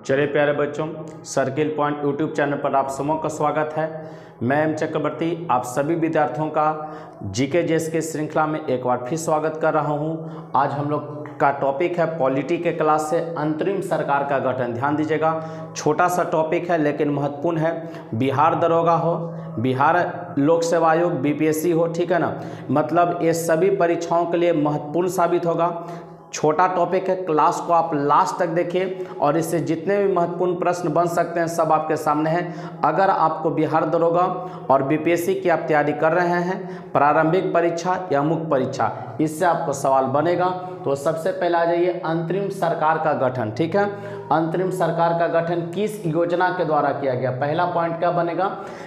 चलिए प्यारे बच्चों, सर्किल पॉइंट यूट्यूब चैनल पर आप सबों का स्वागत है। मैं एम चक्रवर्ती आप सभी विद्यार्थियों का जीके जेएस के श्रृंखला में एक बार फिर स्वागत कर रहा हूं। आज हम लोग का टॉपिक है पॉलिटी के क्लास से अंतरिम सरकार का गठन। ध्यान दीजिएगा, छोटा सा टॉपिक है लेकिन महत्वपूर्ण है। बिहार दरोगा हो, बिहार लोक सेवा आयोग बीपीएससी हो, ठीक है ना, मतलब ये सभी परीक्षाओं के लिए महत्वपूर्ण साबित होगा। छोटा टॉपिक है, क्लास को आप लास्ट तक देखिए और इससे जितने भी महत्वपूर्ण प्रश्न बन सकते हैं सब आपके सामने हैं। अगर आपको बिहार दरोगा और बीपीएससी की आप तैयारी कर रहे हैं, प्रारंभिक परीक्षा या मुख्य परीक्षा, इससे आपको सवाल बनेगा। तो सबसे पहले आ जाइए अंतरिम सरकार का गठन। ठीक है, अंतरिम सरकार का गठन किस योजना के द्वारा किया गया? पहला पॉइंट क्या बनेगा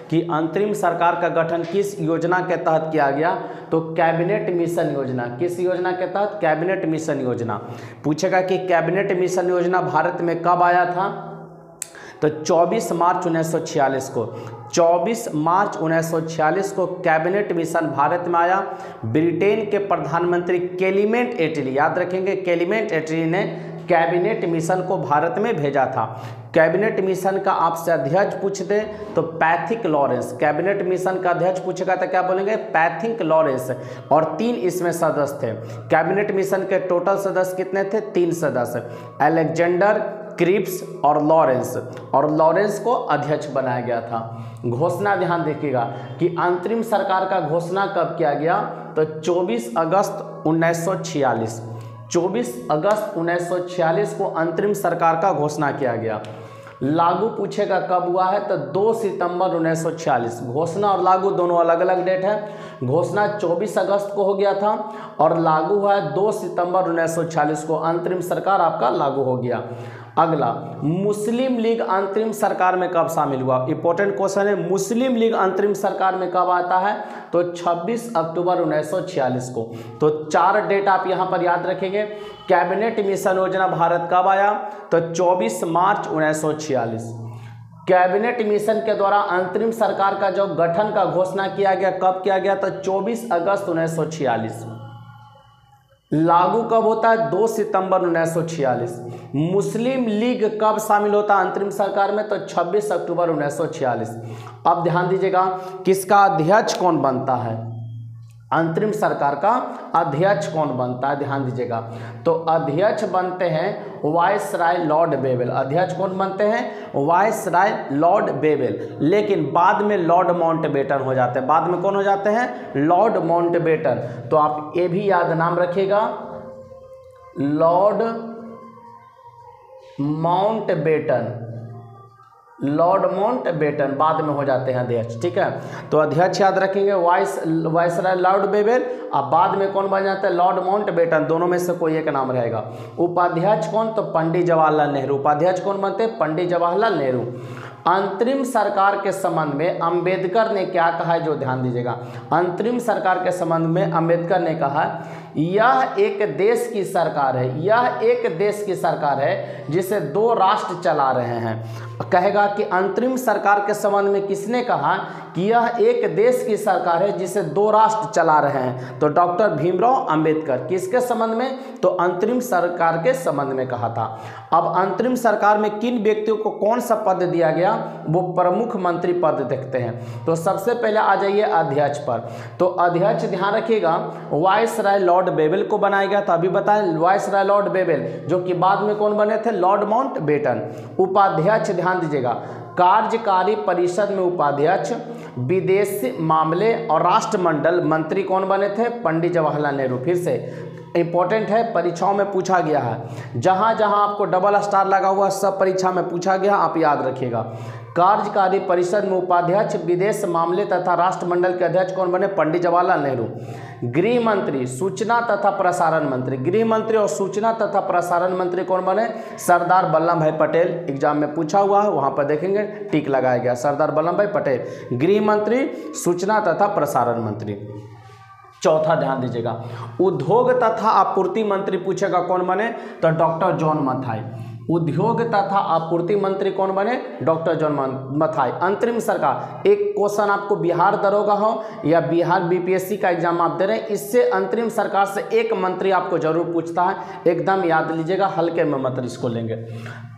कि अंतरिम सरकार का गठन किस योजना के तहत किया गया? तो कैबिनेट मिशन योजना। किस योजना के तहत? कैबिनेट मिशन योजना। पूछेगा कि कैबिनेट मिशन योजना भारत में कब आया था? तो 24 मार्च 1946 को, 24 मार्च 1946 को कैबिनेट मिशन भारत में आया। ब्रिटेन के प्रधानमंत्री क्लेमेंट एटली, याद रखेंगे, क्लेमेंट एटली ने कैबिनेट मिशन को भारत में भेजा था। कैबिनेट मिशन का आपसे अध्यक्ष पूछ दे तो पैथिक लॉरेंस। कैबिनेट मिशन का अध्यक्ष पूछेगा तो क्या बोलेंगे? Pethick Lawrence. और 3 इसमें सदस्य थे। कैबिनेट मिशन के टोटल सदस्य कितने थे? 3 सदस्य, अलेक्जेंडर, क्रिप्स और लॉरेंस को अध्यक्ष बनाया गया था। घोषणा ध्यान देखिएगा कि अंतरिम सरकार का घोषणा कब किया गया? तो 24 अगस्त 1946, 24 अगस्त 1946 को अंतरिम सरकार का घोषणा किया गया। लागू पूछेगा कब हुआ है? तो 2 सितंबर 1946। घोषणा और लागू दोनों अलग अलग डेट है। घोषणा 24 अगस्त को हो गया था और लागू हुआ है 2 सितंबर 1946 को। अंतरिम सरकार आपका लागू हो गया। अगला, मुस्लिम लीग अंतरिम सरकार में कब शामिल हुआ? इंपॉर्टेंट क्वेश्चन है। मुस्लिम लीग अंतरिम सरकार में कब आता है? तो 26 अक्टूबर 1946 को। तो 4 डेट आप यहां पर याद रखेंगे। कैबिनेट मिशन योजना भारत कब आया? तो 24 मार्च 1946। कैबिनेट मिशन के द्वारा अंतरिम सरकार का जो गठन का घोषणा किया गया, कब किया गया? तो 24 अगस्त 1946। लागू कब होता है? 2 सितंबर 1946। मुस्लिम लीग कब शामिल होता है अंतरिम सरकार में? तो 26 अक्टूबर 1946। अब ध्यान दीजिएगा, किसका अध्यक्ष कौन बनता है? अंतरिम सरकार का अध्यक्ष कौन बनता है? ध्यान दीजिएगा, तो अध्यक्ष बनते हैं वायसराय लॉर्ड बेवेल। अध्यक्ष कौन बनते हैं? Viceroy Lord Wavell. लेकिन बाद में लॉर्ड माउंटबेटन हो जाते हैं। बाद में कौन हो जाते हैं? Lord Mountbatten. तो आप ये भी याद नाम रखिएगा, लॉर्ड माउंटबेटन। लॉर्ड माउंटबेटन बाद में हो जाते हैं अध्यक्ष। ठीक है, तो अध्यक्ष याद रखेंगे वायसराय लॉर्ड बेवेल। अब बाद में कौन बन जाता है? Lord Mountbatten. दोनों में से कोई एक नाम रहेगा। उपाध्यक्ष कौन? तो पंडित जवाहरलाल नेहरू। उपाध्यक्ष कौन बनते हैं? पंडित जवाहरलाल नेहरू। अंतरिम सरकार के संबंध में अंबेडकर ने क्या कहा है? जो ध्यान दीजिएगा, अंतरिम सरकार के संबंध में अंबेडकर ने कहा यह एक देश की सरकार है, यह एक देश की सरकार है जिसे 2 राष्ट्र चला रहे हैं। कहेगा कि अंतरिम सरकार के संबंध में किसने कहा कि यह एक देश की सरकार है जिसे 2 राष्ट्र चला रहे हैं? तो डॉक्टर भीमराव अंबेडकर। किसके संबंध में? तो अंतरिम सरकार के संबंध में कहा था। अब अंतरिम सरकार में किन व्यक्तियों को कौन सा पद दिया गया? वो प्रमुख मंत्री पद देखते हैं। तो सबसे पहले आ जाइए अध्यक्ष पर। तो अध्यक्ष ध्यान रखिएगा वायसराय लॉर्ड बेवेल को बनाया गया था। अभी बताएं, वायसराय लॉर्ड बेवेल, जो कि बाद में कौन बने थे? Lord Mountbatten. उपाध्यक्ष ध्यान दीजिएगा, कार्यकारी परिषद में उपाध्यक्ष, विदेश मामले और राष्ट्रमंडल मंत्री कौन बने थे? पंडित जवाहरलाल नेहरू। फिर से इंपॉर्टेंट है, परीक्षाओं में पूछा गया है। जहां जहां आपको डबल स्टार लगा हुआ सब परीक्षा में पूछा गया, आप याद रखिएगा। कार्यकारी परिषद में उपाध्यक्ष, विदेश मामले तथा राष्ट्रमंडल के अध्यक्ष कौन बने? पंडित जवाहरलाल नेहरू। गृह मंत्री, सूचना तथा प्रसारण मंत्री, गृह मंत्री और सूचना तथा प्रसारण मंत्री कौन बने? सरदार वल्लभ भाई पटेल। एग्जाम में पूछा हुआ है, वहां पर देखेंगे टिक लगाया गया, सरदार वल्लभ भाई पटेल। गृह मंत्री, सूचना तथा प्रसारण मंत्री। चौथा ध्यान दीजिएगा, उद्योग तथा आपूर्ति मंत्री पूछेगा कौन बने? तो डॉक्टर जॉन मथाई। उद्योग तथा आपूर्ति मंत्री कौन बने? Doctor John Mathai. अंतरिम सरकार, एक क्वेश्चन आपको बिहार दरोगा हो या बिहार बीपीएससी का एग्जाम आप दे रहे हैं, इससे अंतरिम सरकार से एक मंत्री आपको जरूर पूछता है, एकदम याद लीजिएगा, हल्के में मत इसको लेंगे।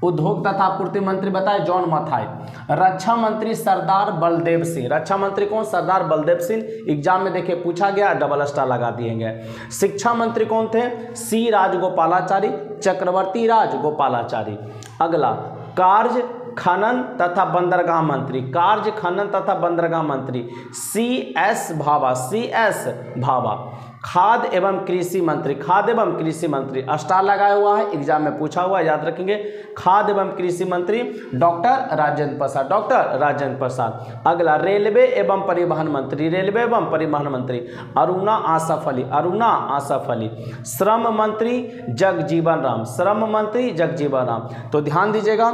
उद्योग तथा आपूर्ति मंत्री बताए जॉन मथाई। रक्षा मंत्री सरदार बलदेव सिंह। रक्षा मंत्री कौन? सरदार बलदेव सिंह। एग्जाम में देखिए पूछा गया, डबल स्टार लगा दिएंगे। शिक्षा मंत्री कौन थे? सी राजगोपालाचारी, चक्रवर्ती राजगोपालाचारी। अगला, कार्य खनन तथा बंदरगाह मंत्री। कार्य खनन तथा बंदरगाह मंत्री C S Bhabha. C S Bhabha. खाद्य एवं कृषि मंत्री। खाद्य एवं कृषि मंत्री, स्टार लगाया हुआ है, एग्जाम में पूछा हुआ, याद रखेंगे। खाद्य एवं कृषि मंत्री डॉक्टर राजेंद्र प्रसाद। डॉक्टर राजेंद्र प्रसाद। अगला, रेलवे एवं परिवहन मंत्री। रेलवे एवं परिवहन मंत्री अरुणा आसफ अली। अरुणा आसफ अली। श्रम मंत्री जगजीवन राम। श्रम मंत्री जगजीवन राम। तो ध्यान दीजिएगा,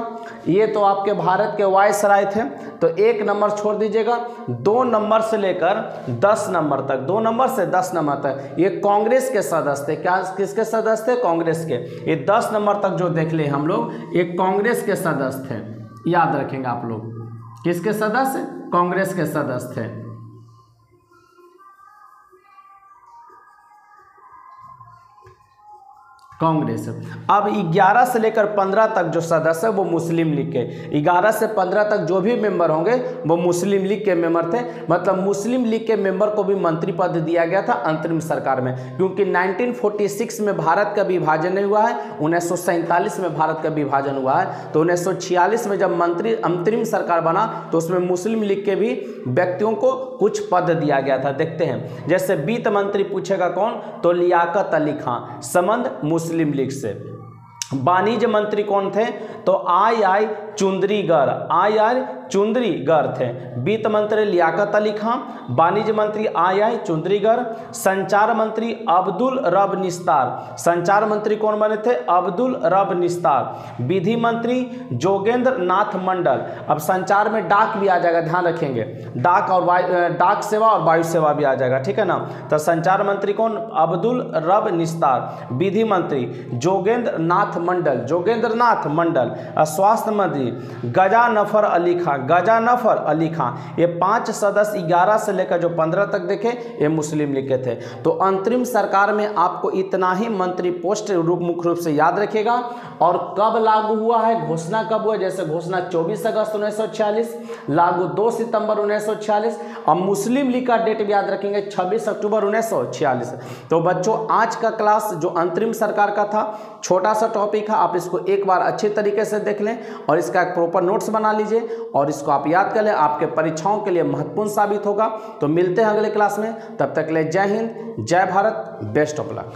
ये तो आपके भारत के वायसराय थे, तो 1 नंबर छोड़ दीजिएगा। 2 नंबर से लेकर 10 नंबर तक, 2 नंबर से 10 नंबर तक ये कांग्रेस के सदस्य थे। क्या किसके सदस्य थे? कांग्रेस के। ये 10 नंबर तक जो देख ले हम लोग, ये कांग्रेस के सदस्य थे, याद रखेंगे आप लोग। किसके सदस्य? कांग्रेस के सदस्य थे। कांग्रेस। अब 11 से लेकर 15 तक जो सदस्य है वो मुस्लिम लीग के। 11 से 15 तक जो भी मेंबर होंगे वो मुस्लिम लीग के मेंबर थे। मतलब मुस्लिम लीग के मेंबर को भी मंत्री पद दिया गया था अंतरिम सरकार में, क्योंकि 1946 में भारत का विभाजन नहीं हुआ है, 1947 में भारत का विभाजन हुआ है। तो 1946 में जब मंत्री अंतरिम सरकार बना तो उसमें मुस्लिम लीग के भी व्यक्तियों को कुछ पद दिया गया था। देखते हैं, जैसे वित्त मंत्री पूछेगा कौन? तो लियाकत अली खान, संबंध मुस्लिम लीग से। वाणिज्य मंत्री कौन थे? तो आई चुंदरीगर। आई चुंदरीगर थे। वित्त मंत्री लियाकत अली खान, वाणिज्य मंत्री आई चुंदरीगर। संचार मंत्री अब्दुल रब निस्तार। संचार मंत्री कौन बने थे? अब्दुल रब निस्तार। विधि मंत्री जोगेंद्र नाथ मंडल। अब संचार में डाक भी आ जाएगा, ध्यान रखेंगे, डाक और डाक सेवा और वायु सेवा भी आ जाएगा, ठीक है ना। तो संचार मंत्री कौन? अब्दुल रब निस्तार। विधि मंत्री जोगेंद्र नाथ मंडल। जोगेंद्र नाथ मंडल। स्वास्थ्य मंत्री गजानफर अली खान। गजानफर अली खान। ये 5 सदस्य 11 से लेकर जो 15 तक देखे ये मुस्लिम लीग के थे। तो अंतरिम सरकार में आपको इतना ही मंत्री पोस्ट मुख्य रूप से याद रखेगा। और कब लागू हुआ है, घोषणा कब हुआ? जैसे घोषणा 24 अगस्त 1946, लागू 2 सितंबर 1946, और मुस्लिम लीग का डेट भी याद रखेंगे 26 अक्टूबर 1946। तो बच्चों, आज का क्लास जो अंतरिम सरकार का था, छोटा सा टॉपिक है, आप इसको एक बार अच्छे तरीके से देख लें और इसका एक प्रॉपर नोट्स बना लीजिए और इसको आप याद कर लें, आपके परीक्षाओं के लिए महत्वपूर्ण साबित होगा। तो मिलते हैं अगले क्लास में, तब तक के लिए जय हिंद, जय भारत, बेस्ट ऑफ लक।